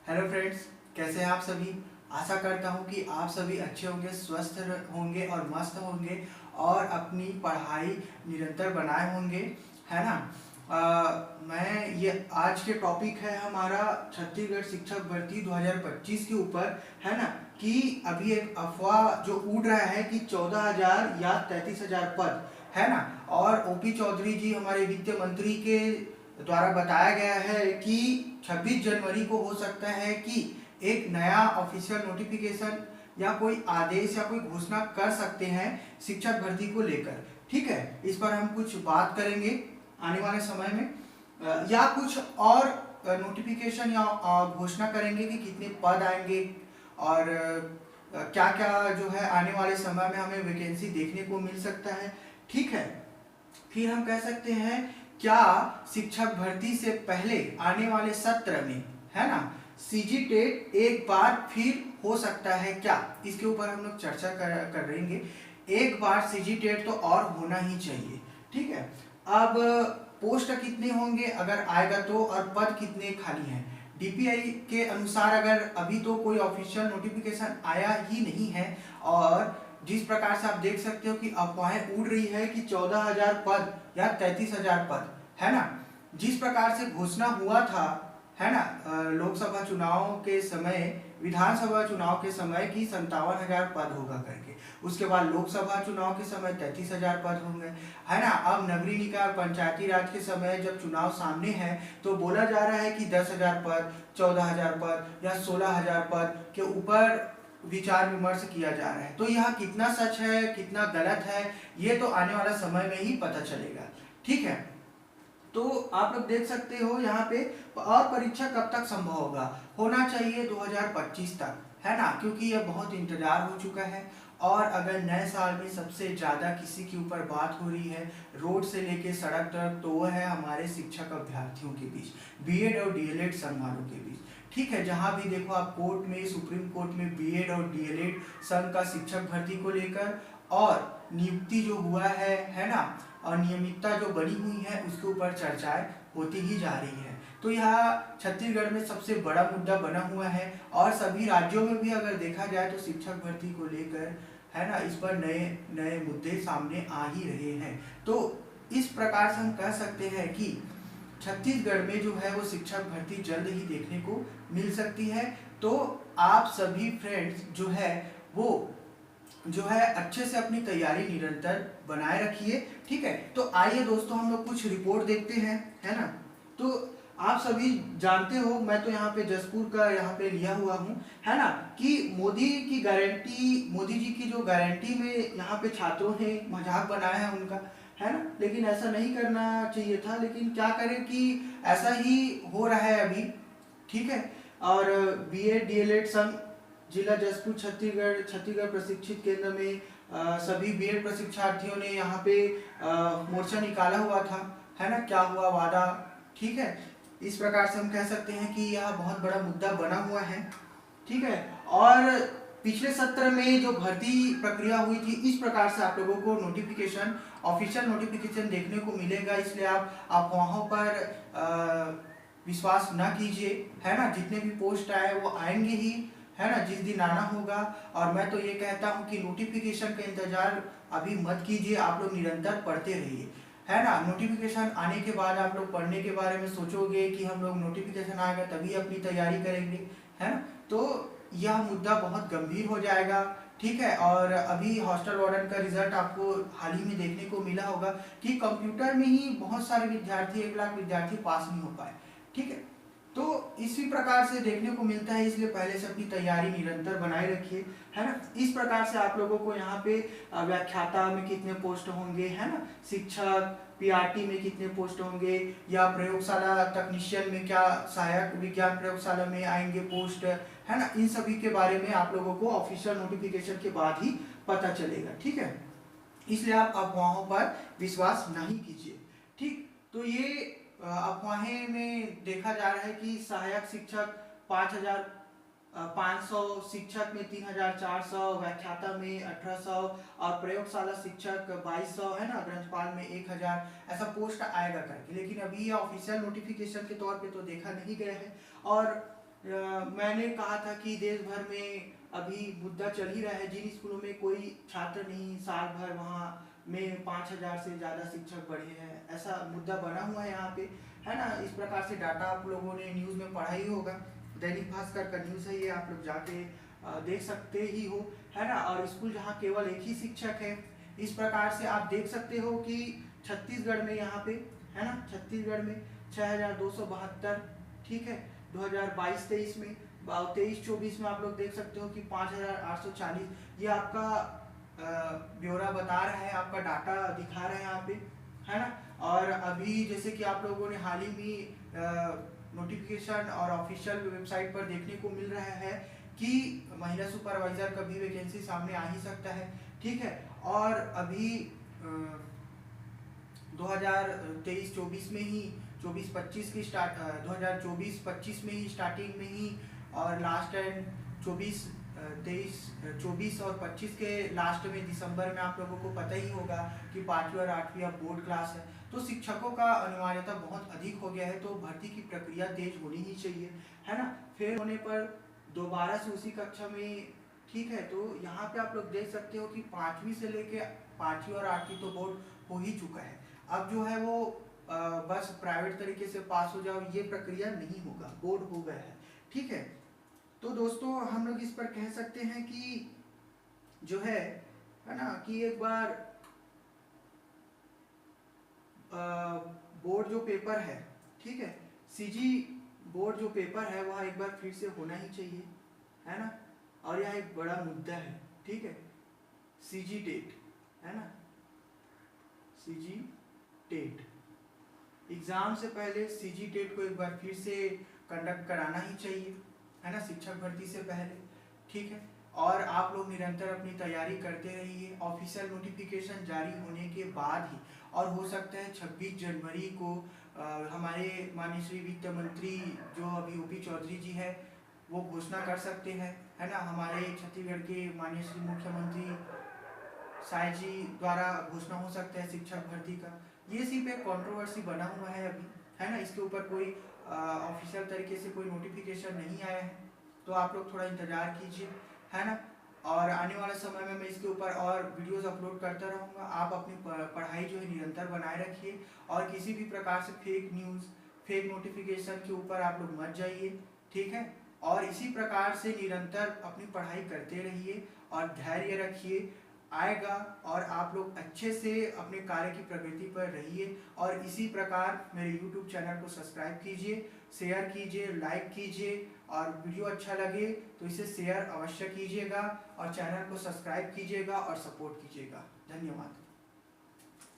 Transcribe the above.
Hello friends, कैसे हैं आप सभी। आशा करता हूं कि आप सभी अच्छे होंगे, स्वस्थ होंगे और मस्त होंगे और अपनी पढ़ाई निरंतर बनाए होंगे, है ना। मैं ये आज के टॉपिक है हमारा छत्तीसगढ़ शिक्षक भर्ती 2025 के ऊपर, है ना। कि अभी एक अफवाह जो उड़ रहा है कि 14,000 या 33,000 पद, है ना। और ओपी चौधरी जी हमारे वित्त मंत्री के द्वारा बताया गया है कि 26 जनवरी को हो सकता है कि एक नया ऑफिशियल नोटिफिकेशन या कोई आदेश या कोई घोषणा कर सकते हैं शिक्षक भर्ती को लेकर। ठीक है, इस पर हम कुछ बात करेंगे आने वाले समय में, या कुछ और नोटिफिकेशन या घोषणा करेंगे कि कितने पद आएंगे और क्या क्या जो है आने वाले समय में हमें वैकेंसी देखने को मिल सकता है। ठीक है, फिर हम कह सकते हैं क्या शिक्षक भर्ती से पहले आने वाले सत्र में, है ना, सीजी टेट एक बार फिर हो सकता है क्या, इसके ऊपर हम लोग चर्चा करेंगे। एक बार सीजी टेट तो और होना ही चाहिए। ठीक है, अब पोस्ट कितने होंगे अगर आएगा तो, और पद कितने खाली हैं। डीपीआई के अनुसार अगर अभी तो कोई ऑफिशियल नोटिफिकेशन आया ही नहीं है, और जिस प्रकार से आप देख सकते हो कि अफवाहें उड़ रही है कि 14,000 पद या 33,000 पद, है ना। जिस प्रकार से घोषणा हुआ था, है ना, लोकसभा चुनाव के समय, विधानसभा चुनाव के समय की 57,000 पद होगा करके, उसके बाद लोकसभा चुनाव के समय 33,000 पद होंगे, है ना। अब नगरीय निकाय और पंचायती राज के समय जब चुनाव सामने है तो बोला जा रहा है कि 10,000 पद, 14,000 पद या 16,000 पद के ऊपर विचार विमर्श किया जा रहा है। तो यह कितना सच है कितना गलत है, ये तो आने वाला समय में ही पता चलेगा। ठीक है, तो आप लोग देख सकते हो यहाँ पे, और परीक्षा कब तक संभव होगा, होना चाहिए 2025 तक, है ना, क्योंकि यह बहुत इंतजार हो चुका है। और अगर नए साल में सबसे ज्यादा किसी के ऊपर बात हो रही है रोड से लेके सड़क तक, तो वह है हमारे शिक्षक अभ्यर्थियों के बीच, बीएड और डीएलएड संघ वालों के बीच। ठीक है, जहां भी देखो आप कोर्ट में, सुप्रीम कोर्ट में बीएड और डीएलएड संघ का शिक्षक भर्ती को लेकर और नियुक्ति जो हुआ है ना, और नियमितता जो बनी हुई है उसके ऊपर चर्चाएं होती ही जा रही है। तो यह छत्तीसगढ़ में सबसे बड़ा मुद्दा बना हुआ है, और सभी राज्यों में भी अगर देखा जाए तो शिक्षक भर्ती को लेकर, है ना, इस पर नए नए मुद्दे सामने आ ही रहे हैं। तो इस प्रकार से हम कह सकते हैं कि छत्तीसगढ़ में जो है वो शिक्षक भर्ती जल्द ही देखने को मिल सकती है। तो आप सभी फ्रेंड्स जो है वो जो है अच्छे से अपनी तैयारी निरंतर बनाए रखिए। ठीक है, तो आइए दोस्तों हम लोग कुछ रिपोर्ट देखते हैं, है ना। तो आप सभी जानते हो, मैं तो यहाँ पे जसपुर का यहाँ पे लिया हुआ हूँ, है ना, कि मोदी की गारंटी, मोदी जी की जो गारंटी में यहाँ पे छात्रों ने मजाक बनाया है उनका, है ना। लेकिन ऐसा नहीं करना चाहिए था, लेकिन क्या करें कि ऐसा ही हो रहा है अभी। ठीक है, और बीएड डीएलएड संघ जिला जसपुर छत्तीसगढ़ प्रशिक्षित केंद्र में सभी बीएड प्रशिक्षार्थियों ने यहाँ पे मोर्चा निकाला हुआ था, है ना, क्या हुआ वादा। ठीक है, इस प्रकार से हम कह सकते हैं कि यह बहुत बड़ा मुद्दा बना हुआ है। ठीक है, और पिछले सत्र में जो भर्ती प्रक्रिया हुई थी, इस प्रकार से आप लोगों को नोटिफिकेशन, ऑफिशियल नोटिफिकेशन देखने को मिलेगा, इसलिए आप वहां पर विश्वास ना कीजिए, है ना। जितने भी पोस्ट आए वो आएंगे ही, है ना, जिस दिन आना होगा। और मैं तो ये कहता हूँ कि नोटिफिकेशन का इंतजार अभी मत कीजिए, आप लोग निरंतर पढ़ते रहिए, है ना। नोटिफिकेशन आने के बाद आप लोग पढ़ने के बारे में सोचोगे कि हम लोग नोटिफिकेशन आएगा तभी अपनी तैयारी करेंगे, है ना, तो यह मुद्दा बहुत गंभीर हो जाएगा। ठीक है, और अभी हॉस्टल वार्डन का रिजल्ट आपको हाल ही में देखने को मिला होगा कि कंप्यूटर में ही बहुत सारे विद्यार्थी, 1 लाख विद्यार्थी पास नहीं हो पाए। ठीक है, तो इसी प्रकार से देखने को मिलता है, इसलिए पहले से अपनी तैयारी निरंतर बनाए रखिए, है ना। इस प्रकार से आप लोगों को यहाँ पे व्याख्याता में कितने पोस्ट होंगे, है ना, शिक्षक पीआरटी में कितने पोस्ट होंगे, या प्रयोगशाला तकनीशियन में क्या सहायक विज्ञान प्रयोगशाला में आएंगे पोस्ट, है ना, इन सभी के बारे में आप लोगों को ऑफिशियल नोटिफिकेशन के बाद ही पता चलेगा। ठीक है, इसलिए आप अफवाहों पर विश्वास नहीं कीजिए। ठीक, तो ये अफवाहें में देखा जा रहा है कि सहायक शिक्षक 5,500, शिक्षक में 3,400, व्याख्याता में 1,800 और प्रयोगशाला शिक्षक 2,200, है ना, ग्रंथपाल में 1,000, ऐसा पोस्ट आएगा करके। लेकिन अभी ये ऑफिशियल नोटिफिकेशन के तौर पे तो देखा नहीं गया है। और मैंने कहा था कि देश भर में अभी मुद्दा चल ही रहा है, जिन स्कूलों में कोई छात्र नहीं, साल भर वहाँ में 5,000 से ज़्यादा शिक्षक बढ़े हैं, ऐसा मुद्दा बना हुआ है यहाँ पे, है ना। इस प्रकार से डाटा आप लोगों ने न्यूज़ में पढ़ा ही होगा, दैनिक भास्कर का न्यूज़ है ये, आप लोग जाके देख सकते ही हो, है ना। और स्कूल जहाँ केवल एक ही शिक्षक है, इस प्रकार से आप देख सकते हो कि छत्तीसगढ़ में यहाँ पे, है ना, छत्तीसगढ़ में 6,272, ठीक है, 2022-23 में, 23-24 में आप लोग देख सकते हो कि 5,840। ये आपका ब्यौरा बता रहा है, आपका डाटा दिखा रहा है यहाँ पे, है ना। और अभी जैसे कि आप लोगों ने हाल ही में नोटिफिकेशन और ऑफिशियल वेबसाइट पर देखने को मिल रहा है कि महिला सुपरवाइजर का भी वैकेंसी सामने आ ही सकता है, ठीक है। और अभी 2023-24 में ही 24-25 की 2024-25 में ही स्टार्टिंग में ही, और लास्ट एंड 24 और 25 के लास्ट में दिसंबर में आप लोगों को पता ही होगा कि 5वीं और 8वीं अब बोर्ड क्लास है, तो शिक्षकों का अनिवार्यता बहुत अधिक हो गया है, तो भर्ती की प्रक्रिया तेज होनी ही चाहिए, है ना। फिर होने पर दोबारा से उसी कक्षा में, ठीक है। तो यहाँ पे आप लोग देख सकते हो कि 5वीं से लेके 5वीं और 8वीं तो बोर्ड हो ही चुका है, अब जो है वो बस प्राइवेट तरीके से पास हो जाओ ये प्रक्रिया नहीं होगा, बोर्ड हो गया है, ठीक है। तो दोस्तों हम लोग इस पर कह सकते हैं कि जो है ना, कि एक बार बोर्ड जो पेपर है, ठीक है, सीजी बोर्ड जो पेपर है वह एक बार फिर से होना ही चाहिए, है ना। और यह एक बड़ा मुद्दा है, ठीक है, सीजी टेट, है ना, सीजी टेट एग्जाम से पहले सीजी टेट को एक बार फिर से कंडक्ट कराना ही चाहिए, है ना, शिक्षक भर्ती से पहले, ठीक है। और आप लोग निरंतर अपनी तैयारी करते रहिए, ऑफिशियल नोटिफिकेशन जारी होने के बाद ही, और हो सकता है 26 जनवरी को हमारे माननीय श्री वित्त मंत्री जो अभी ओपी चौधरी जी है वो घोषणा कर सकते हैं, है ना। हमारे छत्तीसगढ़ के माननीय श्री मुख्यमंत्री साय जी द्वारा घोषणा हो सकता है शिक्षक भर्ती का। ये सिर्फ एक कंट्रोवर्सी बना हुआ है अभी, है ना, इसके ऊपर कोई ऑफिशियल तरीके से कोई नोटिफिकेशन नहीं आया है, तो आप लोग थोड़ा इंतजार कीजिए, है ना। और आने वाले समय में मैं इसके ऊपर और वीडियोस अपलोड करता रहूँगा। आप अपनी पढ़ाई जो है निरंतर बनाए रखिए, और किसी भी प्रकार से फेक न्यूज़, फेक नोटिफिकेशन के ऊपर आप लोग मत जाइए, ठीक है। और इसी प्रकार से निरंतर अपनी पढ़ाई करते रहिए और धैर्य रखिए, आएगा, और आप लोग अच्छे से अपने कार्य की प्रगति पर रहिए। और इसी प्रकार मेरे YouTube चैनल को सब्सक्राइब कीजिए, शेयर कीजिए, लाइक कीजिए, और वीडियो अच्छा लगे तो इसे शेयर अवश्य कीजिएगा, और चैनल को सब्सक्राइब कीजिएगा और सपोर्ट कीजिएगा। धन्यवाद।